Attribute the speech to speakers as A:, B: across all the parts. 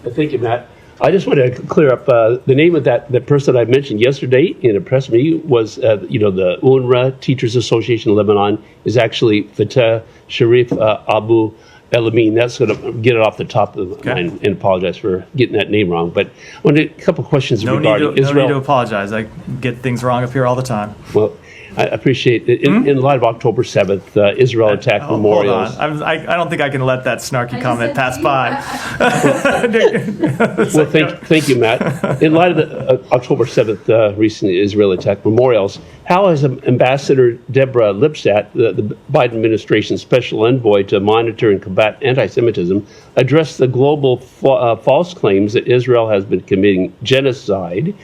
A: Thank you, Matt. I just want to clear up the name of that person I mentioned yesterday in a press meeting was, the UNRWA Teachers Association of Lebanon is actually Fateh Sharif Abu Elamin. That's going to get it off the top of the mind, and apologize for getting that name wrong. But I wanted a couple questions regarding Israel.
B: No need to apologize. I get things wrong up here all the time.
A: Well, I appreciate it. In light of October 7th, Israel attacked memorials.
B: Hold on. I don't think I can let that snarky comment pass by.
A: Well, thank you, Matt. In light of the October 7th recent Israel attack memorials, how has Ambassador Deborah Lipstadt, the Biden administration's special envoy to monitor and combat anti-Semitism, addressed the global false claims that Israel has been committing genocide?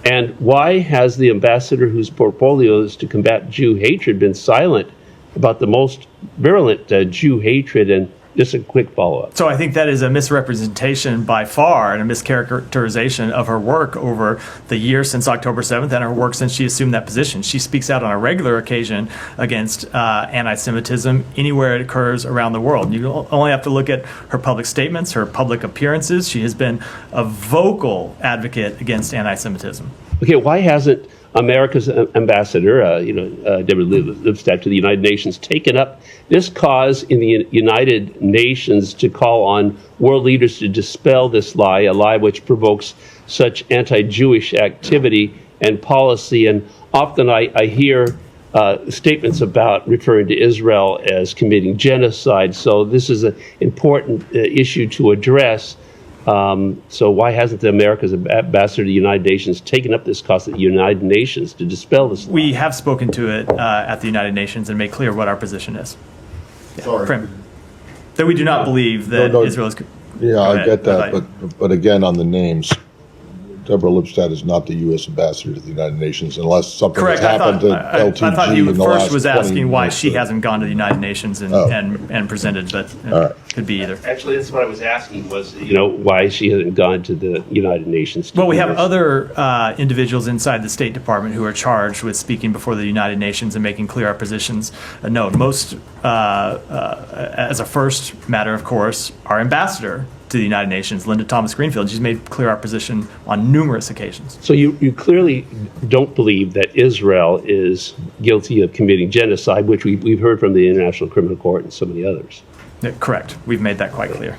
A: And why has the ambassador, whose portfolio is to combat Jew hatred, been silent about the most virulent Jew hatred? And just a quick follow-up.
B: So I think that is a misrepresentation by far and a mischaracterization of her work over the years since October 7th and her work since she assumed that position. She speaks out on a regular occasion against anti-Semitism anywhere it occurs around the world. You only have to look at her public statements, her public appearances. She has been a vocal advocate against anti-Semitism.
A: Okay, why hasn't America's ambassador, Deborah Lipstadt to the United Nations, taken up this cause in the United Nations to call on world leaders to dispel this lie, a lie which provokes such anti-Jewish activity and policy? And often I hear statements about referring to Israel as committing genocide. So this is an important issue to address. So why hasn't the America's ambassador to the United Nations taken up this cause at the United Nations to dispel this lie?
B: We have spoken to it at the United Nations and made clear what our position is.
C: Sorry.
B: That we do not believe that Israel is...
C: Yeah, I get that, but again, on the names, Deborah Lipstadt is not the U.S. ambassador to the United Nations unless something has happened to LTG.
B: I thought you
C: in the
B: first
C: last
B: was
C: 20
B: asking why
C: years.
B: she hasn't gone to the United Nations and presented, but it could be either.
A: Actually, that's what I was asking was, why she hasn't gone to the United Nations.
B: Well, we have other individuals inside the State Department who are charged with speaking before the United Nations and making clear our positions known. Most, as a first matter, of course, our ambassador to the United Nations, Linda Thomas Greenfield, she's made clear our position on numerous occasions.
A: So you clearly don't believe that Israel is guilty of committing genocide, which we've heard from the International Criminal Court and so many others.
B: Correct. We've made that quite clear.